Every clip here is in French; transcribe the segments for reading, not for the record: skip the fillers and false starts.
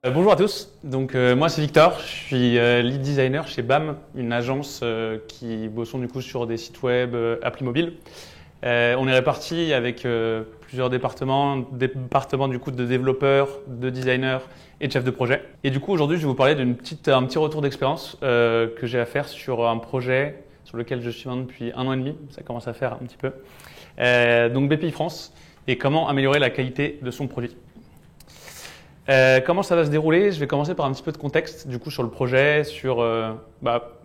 Bonjour à tous, moi c'est Victor, je suis lead designer chez BAM, une agence qui bossons du coup sur des sites web, applis mobiles. On est répartis avec plusieurs départements du coup de développeurs, de designers et de chefs de projet. Et du coup aujourd'hui je vais vous parler un petit retour d'expérience que j'ai à faire sur un projet sur lequel je suis maintenant depuis 1 an et demi, ça commence à faire un petit peu. Donc BPI France et comment améliorer la qualité de son produit. Comment ça va se dérouler? Je vais commencer par un petit peu de contexte du coup sur le projet, sur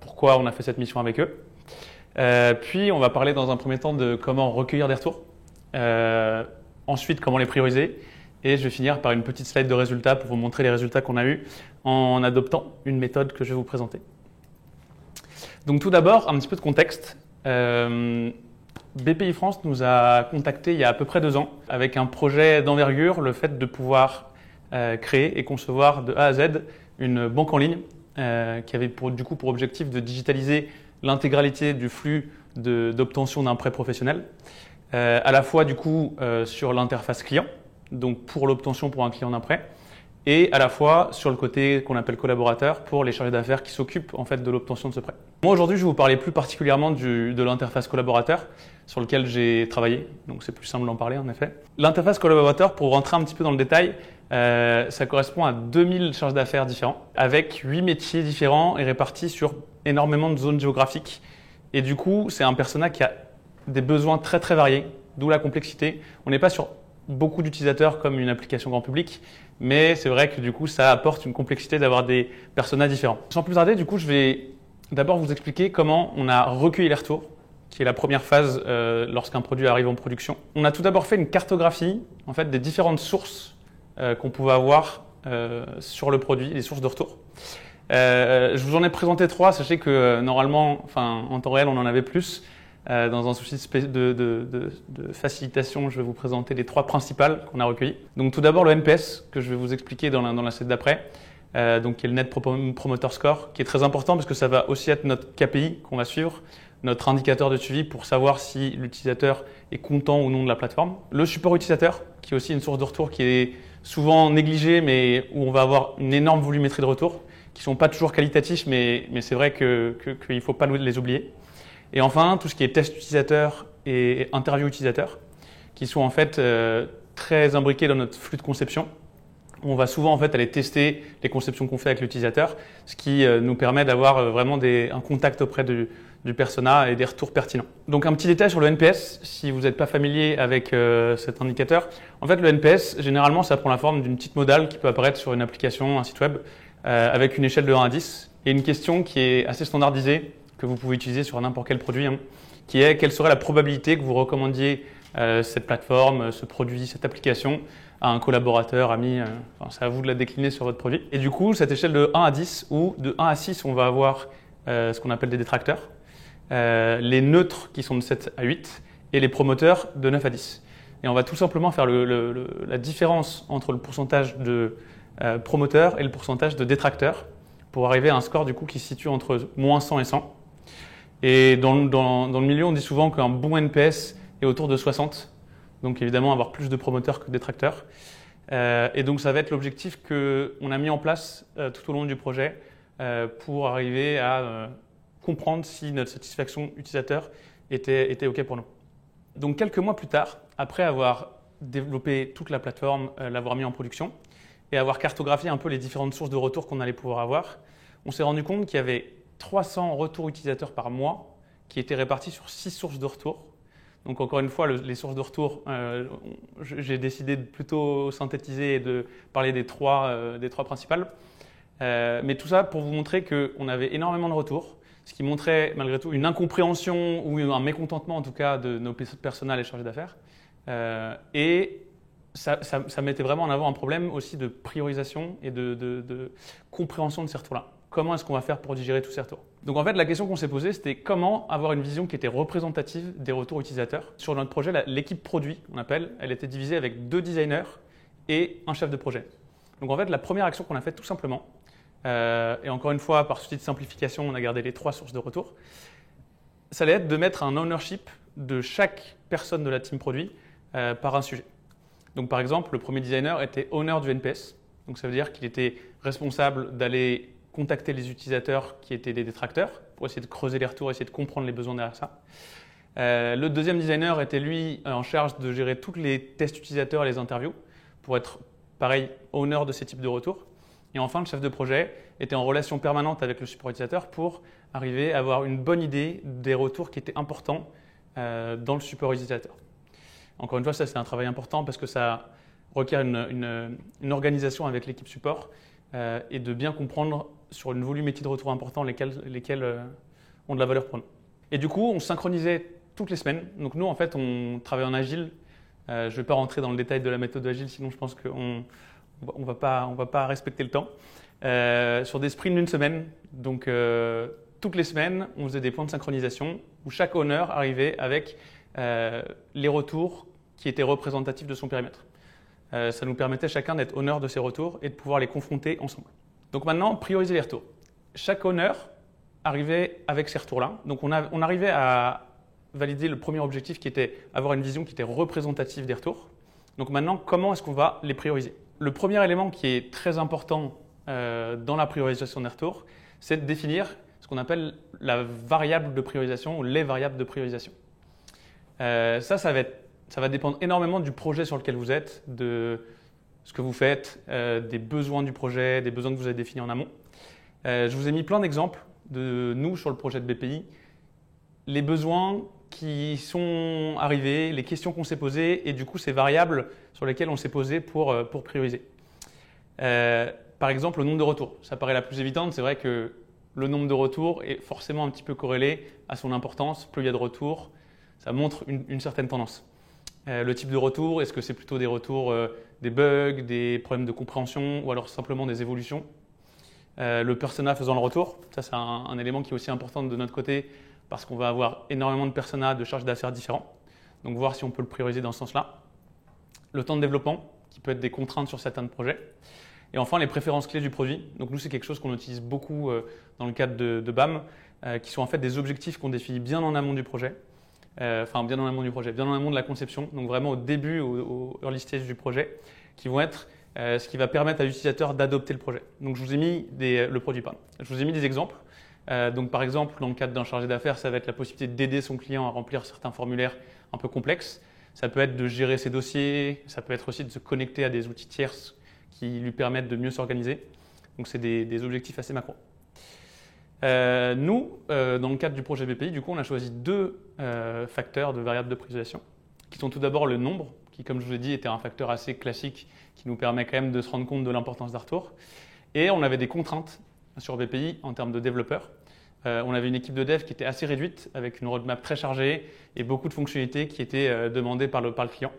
pourquoi on a fait cette mission avec eux. Puis on va parler dans un premier temps de comment recueillir des retours. Ensuite comment les prioriser. Et je vais finir par une petite slide de résultats pour vous montrer les résultats qu'on a eus en adoptant une méthode que je vais vous présenter. Donc tout d'abord, un petit peu de contexte. BPI France nous a contactés il y a à peu près 2 ans avec un projet d'envergure, le fait de pouvoir créer et concevoir de A à Z une banque en ligne qui avait pour objectif de digitaliser l'intégralité du flux d'obtention d'un prêt professionnel, à la fois sur l'interface client, donc pour l'obtention pour un client d'un prêt, et à la fois sur le côté qu'on appelle collaborateur pour les chargés d'affaires qui s'occupent en fait de l'obtention de ce prêt. Moi aujourd'hui je vais vous parler plus particulièrement de l'interface collaborateur sur lequel j'ai travaillé, donc c'est plus simple d'en parler en effet. L'interface collaborateur, pour rentrer un petit peu dans le détail, ça correspond à 2000 charges d'affaires différents, avec 8 métiers différents et répartis sur énormément de zones géographiques. Et du coup, c'est un persona qui a des besoins très très variés, d'où la complexité. On n'est pas sur beaucoup d'utilisateurs comme une application grand public, mais c'est vrai que du coup, ça apporte une complexité d'avoir des personas différents. Sans plus tarder, du coup, je vais d'abord vous expliquer comment on a recueilli les retours, qui est la première phase lorsqu'un produit arrive en production. On a tout d'abord fait une cartographie en fait, des différentes sources qu'on pouvait avoir sur le produit, les sources de retour. Je vous en ai présenté 3. Sachez que normalement, en temps réel, on en avait plus. Dans un souci de facilitation, je vais vous présenter les 3 principales qu'on a recueillies. Donc tout d'abord le NPS, que je vais vous expliquer dans la slide d'après, qui est le Net Promoter Score, qui est très important parce que ça va aussi être notre KPI qu'on va suivre, notre indicateur de suivi pour savoir si l'utilisateur est content ou non de la plateforme. Le support utilisateur, qui est aussi une source de retour qui est souvent négligée, mais où on va avoir une énorme volumétrie de retours, qui ne sont pas toujours qualitatifs, mais c'est vrai qu'il ne faut pas les oublier. Et enfin, tout ce qui est test utilisateur et interview utilisateur, qui sont en fait très imbriqués dans notre flux de conception. On va souvent en fait aller tester les conceptions qu'on fait avec l'utilisateur, ce qui nous permet d'avoir vraiment un contact auprès du persona et des retours pertinents. Donc un petit détail sur le NPS, si vous n'êtes pas familier avec cet indicateur. En fait, le NPS, généralement, ça prend la forme d'une petite modale qui peut apparaître sur une application, un site web, avec une échelle de 1 à 10 et une question qui est assez standardisée, que vous pouvez utiliser sur n'importe quel produit, qui est quelle serait la probabilité que vous recommandiez cette plateforme, ce produit, cette application à un collaborateur, ami, c'est à vous de la décliner sur votre produit. Et du coup, cette échelle de 1 à 10 ou de 1 à 6, on va avoir ce qu'on appelle des détracteurs, les neutres qui sont de 7 à 8 et les promoteurs de 9 à 10. Et on va tout simplement faire la différence entre le pourcentage de promoteurs et le pourcentage de détracteurs pour arriver à un score du coup qui se situe entre moins 100 et 100. Et dans le milieu, on dit souvent qu'un bon NPS est autour de 60. Donc évidemment, avoir plus de promoteurs que de détracteurs. Et donc ça va être l'objectif qu'on a mis en place tout au long du projet pour arriver à comprendre si notre satisfaction utilisateur était OK pour nous. Donc quelques mois plus tard, après avoir développé toute la plateforme, l'avoir mis en production et avoir cartographié un peu les différentes sources de retours qu'on allait pouvoir avoir, on s'est rendu compte qu'il y avait 300 retours utilisateurs par mois qui étaient répartis sur 6 sources de retours. Donc encore une fois, les sources de retour, j'ai décidé de plutôt synthétiser et de parler des trois principales. Mais tout ça pour vous montrer qu'on avait énormément de retours, ce qui montrait malgré tout une incompréhension ou un mécontentement en tout cas de nos personnels et chargés d'affaires. Et ça mettait vraiment en avant un problème aussi de priorisation et de compréhension de ces retours-là. Comment est-ce qu'on va faire pour digérer tous ces retours? Donc en fait, la question qu'on s'est posée, c'était comment avoir une vision qui était représentative des retours utilisateurs. Sur notre projet, l'équipe produit, on appelle, elle était divisée avec 2 designers et un chef de projet. Donc en fait, la première action qu'on a faite tout simplement, et encore une fois, par souci de simplification, on a gardé les 3 sources de retour, ça allait être de mettre un ownership de chaque personne de la team produit par un sujet. Donc par exemple, le premier designer était owner du NPS. Donc ça veut dire qu'il était responsable d'aller contacter les utilisateurs qui étaient des détracteurs pour essayer de creuser les retours, essayer de comprendre les besoins derrière ça. Le deuxième designer était lui en charge de gérer tous les tests utilisateurs et les interviews pour être, pareil, owner de ces types de retours. Et enfin, le chef de projet était en relation permanente avec le support utilisateur pour arriver à avoir une bonne idée des retours qui étaient importants dans le support utilisateur. Encore une fois, ça c'est un travail important parce que ça requiert une organisation avec l'équipe support et de bien comprendre sur une volumétrie de retours importants lesquels ont de la valeur pour nous. Et du coup, on synchronisait toutes les semaines. Donc nous, en fait, on travaille en agile. Je ne vais pas rentrer dans le détail de la méthode agile, sinon je pense qu'on ne va pas respecter le temps. Sur des sprints d'une semaine, donc toutes les semaines, on faisait des points de synchronisation où chaque owner arrivait avec les retours qui étaient représentatifs de son périmètre. Ça nous permettait chacun d'être owner de ses retours et de pouvoir les confronter ensemble. Donc maintenant, prioriser les retours. Chaque owner arrivait avec ces retours-là. Donc on arrivait à valider le premier objectif qui était avoir une vision qui était représentative des retours. Donc maintenant, comment est-ce qu'on va les prioriser? Le premier élément qui est très important dans la priorisation des retours, c'est de définir ce qu'on appelle la variable de priorisation ou les variables de priorisation. Ça va dépendre énormément du projet sur lequel vous êtes, de ce que vous faites, des besoins du projet, des besoins que vous avez définis en amont. Je vous ai mis plein d'exemples de nous sur le projet de BPI, les besoins qui sont arrivés, les questions qu'on s'est posées et du coup ces variables sur lesquelles on s'est posé pour prioriser. Par exemple, le nombre de retours. Ça paraît la plus évidente, c'est vrai que le nombre de retours est forcément un petit peu corrélé à son importance. Plus il y a de retours, ça montre une certaine tendance. Le type de retour, est-ce que c'est plutôt des retours des bugs, des problèmes de compréhension ou alors simplement des évolutions? Le persona faisant le retour, ça c'est un élément qui est aussi important de notre côté parce qu'on va avoir énormément de personas de charges d'affaires différents. Donc voir si on peut le prioriser dans ce sens-là. Le temps de développement, qui peut être des contraintes sur certains projets. Et enfin, les préférences clés du produit. Donc nous, c'est quelque chose qu'on utilise beaucoup dans le cadre de BAM, qui sont en fait des objectifs qu'on définit bien en amont du projet. Bien en amont du projet, bien en amont de la conception. Donc vraiment au début, au early stage du projet, qui vont être ce qui va permettre à l'utilisateur d'adopter le projet. Donc je vous ai mis le produit pardon. Je vous ai mis des exemples. Donc par exemple, dans le cadre d'un chargé d'affaires, ça va être la possibilité d'aider son client à remplir certains formulaires un peu complexes. Ça peut être de gérer ses dossiers, ça peut être aussi de se connecter à des outils tierces qui lui permettent de mieux s'organiser. Donc c'est des objectifs assez macro. Nous, dans le cadre du projet BPI, du coup, on a choisi deux facteurs de variables de priorisation, qui sont tout d'abord le nombre, qui, comme je vous l'ai dit, était un facteur assez classique qui nous permet quand même de se rendre compte de l'importance d'un retour. Et on avait des contraintes sur BPI en termes de développeurs. On avait une équipe de dev qui était assez réduite, avec une roadmap très chargée et beaucoup de fonctionnalités qui étaient demandées par le client.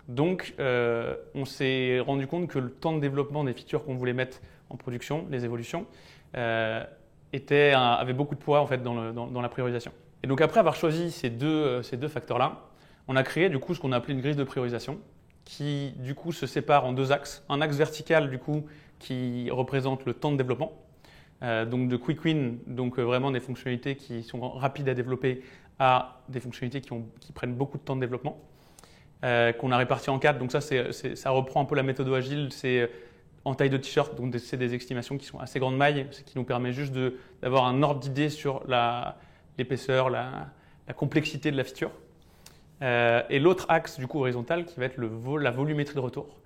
Donc, on s'est rendu compte que le temps de développement des features qu'on voulait mettre en production, les évolutions, avait beaucoup de poids en fait, dans la priorisation. Et donc, après avoir choisi ces deux facteurs-là, on a créé du coup ce qu'on a appelé une grille de priorisation qui du coup se sépare en deux axes. Un axe vertical du coup qui représente le temps de développement. Donc de quick win, donc vraiment des fonctionnalités qui sont rapides à développer à des fonctionnalités qui prennent beaucoup de temps de développement, qu'on a réparti en 4. Donc ça reprend un peu la méthode agile, c'est en taille de t-shirt, donc c'est des estimations qui sont assez grande maille, ce qui nous permet juste d'avoir un ordre d'idée sur l'épaisseur, la complexité de la feature. Et l'autre axe du coup horizontal qui va être la volumétrie de retour.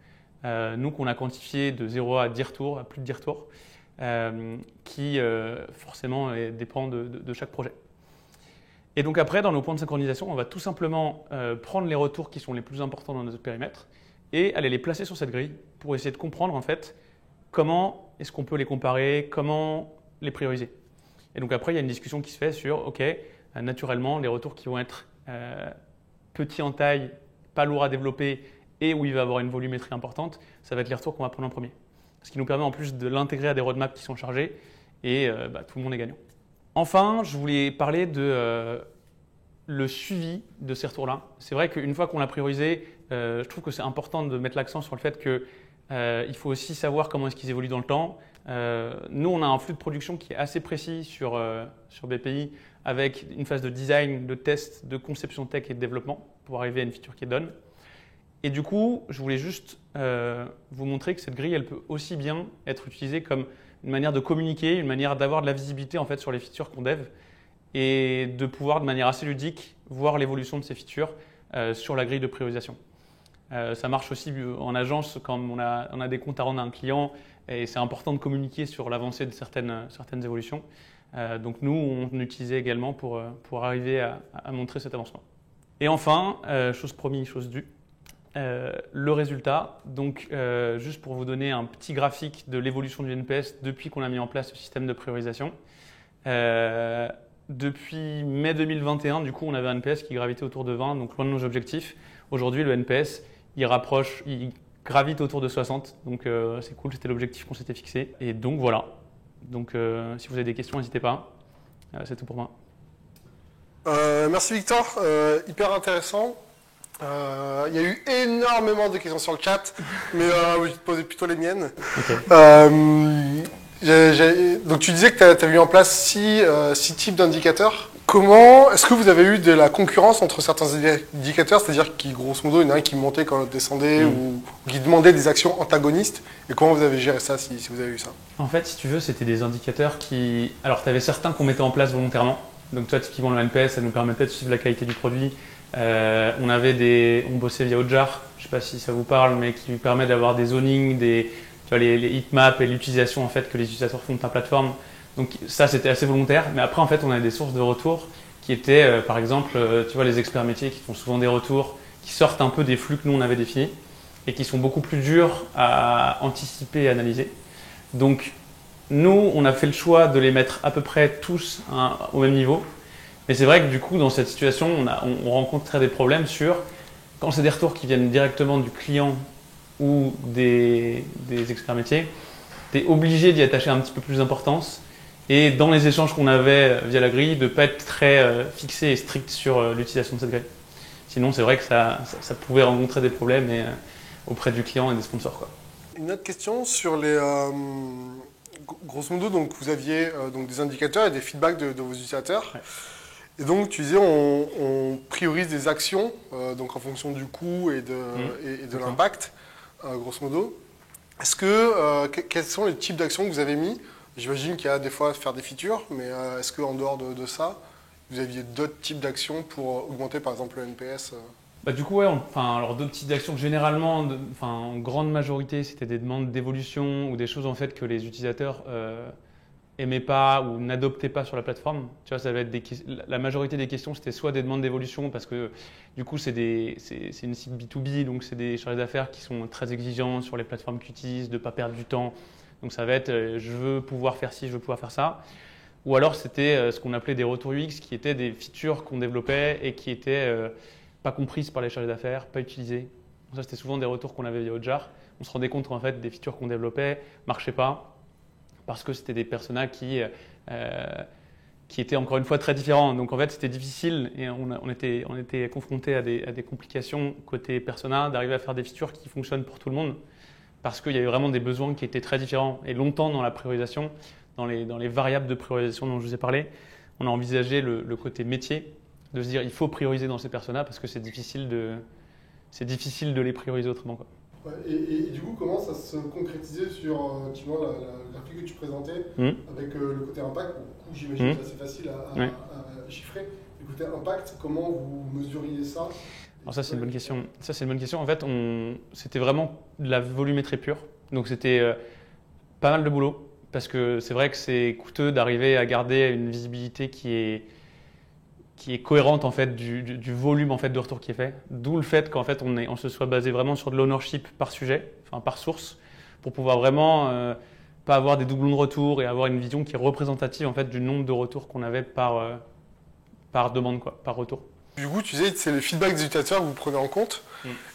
Nous qu'on a quantifié de 0 à 10 retours, à plus de 10 retours. Qui forcément dépend de chaque projet. Et donc après, dans nos points de synchronisation, on va tout simplement prendre les retours qui sont les plus importants dans notre périmètre et aller les placer sur cette grille pour essayer de comprendre en fait comment est-ce qu'on peut les comparer, comment les prioriser. Et donc après, il y a une discussion qui se fait sur, ok, naturellement, les retours qui vont être petits en taille, pas lourds à développer et où il va y avoir une volumétrie importante, ça va être les retours qu'on va prendre en premier. Ce qui nous permet en plus de l'intégrer à des roadmaps qui sont chargés et tout le monde est gagnant. Enfin, je voulais parler de le suivi de ces retours-là. C'est vrai qu'une fois qu'on l'a priorisé, je trouve que c'est important de mettre l'accent sur le fait qu'il faut aussi savoir comment est-ce qu'ils évoluent dans le temps. Nous, on a un flux de production qui est assez précis sur BPI avec une phase de design, de test, de conception tech et de développement pour arriver à une feature qui est done. Et du coup, je voulais juste vous montrer que cette grille, elle peut aussi bien être utilisée comme une manière de communiquer, une manière d'avoir de la visibilité en fait, sur les features qu'on dev et de pouvoir de manière assez ludique voir l'évolution de ces features sur la grille de priorisation. Ça marche aussi en agence quand on a des comptes à rendre à un client et c'est important de communiquer sur l'avancée de certaines évolutions. Donc nous, on utilisait également pour arriver à montrer cet avancement. Et enfin, chose promise, chose due, le résultat. Donc juste pour vous donner un petit graphique de l'évolution du NPS depuis qu'on a mis en place ce système de priorisation. Depuis mai 2021, du coup, on avait un NPS qui gravitait autour de 20, donc loin de nos objectifs. Aujourd'hui, le NPS, il gravite autour de 60, donc c'est cool, c'était l'objectif qu'on s'était fixé. Et donc voilà. Donc si vous avez des questions, n'hésitez pas. C'est tout pour moi. Merci Victor, hyper intéressant. Il y a eu énormément de questions sur le chat, mais je vais te poser plutôt les miennes. Okay. Donc tu disais que tu as mis en place 6 types d'indicateurs. Comment est-ce que vous avez eu de la concurrence entre certains indicateurs, c'est-à-dire qui, grosso modo, il y en a un qui montait quand on descendait ou qui demandait des actions antagonistes, et comment vous avez géré ça si vous avez eu ça? En fait, si tu veux, c'était des indicateurs qui... Alors, tu avais certains qu'on mettait en place volontairement. Donc, toi, typiquement, le NPS, ça nous permettait de suivre la qualité du produit. On bossait via Hotjar, je ne sais pas si ça vous parle, mais qui permet d'avoir des zonings, tu vois, les heatmaps et l'utilisation en fait, que les utilisateurs font de ta plateforme. Donc ça, c'était assez volontaire. Mais après, en fait, on avait des sources de retours qui étaient, par exemple, tu vois, les experts métiers qui font souvent des retours, qui sortent un peu des flux que nous, on avait définis et qui sont beaucoup plus durs à anticiper et analyser. Donc, nous, on a fait le choix de les mettre à peu près tous au même niveau. Mais c'est vrai que du coup, dans cette situation, on rencontrait des problèmes sur, quand c'est des retours qui viennent directement du client ou des experts métiers, tu es obligé d'y attacher un petit peu plus d'importance. Et dans les échanges qu'on avait via la grille, de ne pas être très fixé et strict sur l'utilisation de cette grille. Sinon, c'est vrai que ça pouvait rencontrer des problèmes auprès du client et des sponsors, quoi. Une autre question sur les... grosso modo, donc, vous aviez donc des indicateurs et des feedbacks de vos utilisateurs. Ouais. Et donc, tu disais, on priorise des actions donc en fonction du coût et de l'impact, grosso modo. Est-ce que, quels sont les types d'actions que vous avez mis? J'imagine qu'il y a des fois à faire des features, mais est-ce qu'en dehors de ça, vous aviez d'autres types d'actions pour augmenter par exemple le NPS? Bah, du coup, ouais, alors d'autres types d'actions, généralement, en grande majorité, c'était des demandes d'évolution ou des choses en fait que les utilisateurs aimaient pas ou n'adoptaient pas sur la plateforme. Tu vois, ça va être la majorité des questions, c'était soit des demandes d'évolution parce que du coup, c'est une site B2B, donc c'est des chargés d'affaires qui sont très exigeants sur les plateformes qu'ils utilisent, de ne pas perdre du temps. Donc ça va être je veux pouvoir faire ci, je veux pouvoir faire ça. Ou alors c'était ce qu'on appelait des retours UX qui étaient des features qu'on développait et qui étaient pas comprises par les chargés d'affaires, pas utilisées. Donc ça c'était souvent des retours qu'on avait via Hotjar. On se rendait compte qu'en fait des features qu'on développait marchaient pas parce que c'était des personas qui étaient encore une fois très différents. Donc en fait c'était difficile et on était confronté à des complications côté persona d'arriver à faire des features qui fonctionnent pour tout le monde. Parce qu'il y avait vraiment des besoins qui étaient très différents. Et longtemps dans la priorisation, dans les variables de priorisation dont je vous ai parlé, on a envisagé le côté métier, de se dire il faut prioriser dans ces personas parce que c'est difficile de les prioriser autrement, quoi. Ouais, et du coup, comment ça se concrétisait sur la graphique que tu présentais avec le côté impact? Du coup, j'imagine que c'est assez facile à chiffrer. Le côté impact, comment vous mesuriez ça? Alors ça, c'est une bonne question. En fait, c'était vraiment de la volumétrie pure. Donc, c'était pas mal de boulot parce que c'est vrai que c'est coûteux d'arriver à garder une visibilité qui est cohérente en fait du volume en fait de retour qui est fait. D'où le fait qu'en fait on se soit basé vraiment sur de l'ownership par sujet, enfin par source, pour pouvoir vraiment pas avoir des doublons de retour et avoir une vision qui est représentative en fait du nombre de retours qu'on avait par demande, quoi, par retour. Du coup, tu disais que c'est le feedback des utilisateurs que vous prenez en compte.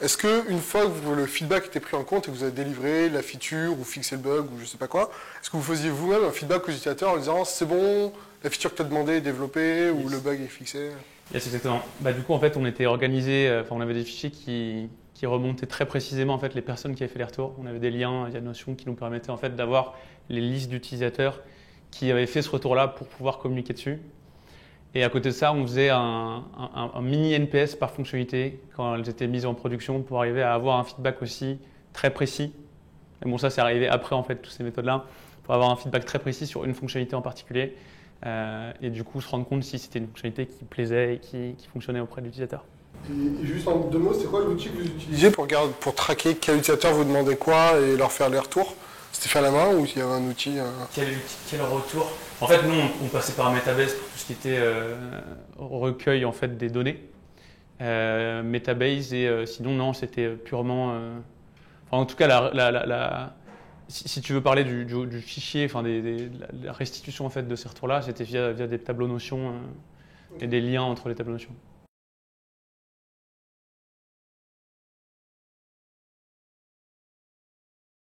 Est-ce qu'une fois que le feedback était pris en compte et que vous avez délivré la feature ou fixé le bug ou je ne sais pas quoi, est-ce que vous faisiez vous-même un feedback aux utilisateurs en disant c'est bon, la feature que tu as demandé est développée ou le bug est fixé? Yes, exactement. Bah, du coup, en fait, on était organisé, on avait des fichiers qui remontaient très précisément en fait, les personnes qui avaient fait les retours. On avait des liens via Notion qui nous permettaient en fait, d'avoir les listes d'utilisateurs qui avaient fait ce retour-là pour pouvoir communiquer dessus. Et à côté de ça, on faisait un mini NPS par fonctionnalité quand elles étaient mises en production pour arriver à avoir un feedback aussi très précis. Mais bon, ça, c'est arrivé après, en fait, toutes ces méthodes-là, pour avoir un feedback très précis sur une fonctionnalité en particulier. Et du coup, se rendre compte si c'était une fonctionnalité qui plaisait et qui fonctionnait auprès de l'utilisateur. Et juste en 2 mots, c'est quoi l'outil que vous utilisiez pour traquer quel utilisateur vous demandait quoi et leur faire les retours? C'était fait à la main ou il y avait un outil Quel retour? En fait, nous, on passait par Metabase pour tout ce qui était recueil en fait, des données. Metabase et sinon, non, c'était purement... en tout cas, si tu veux parler du fichier, enfin, de la restitution en fait, de ces retours-là, c'était via des tableaux notions et des liens entre les tableaux notions.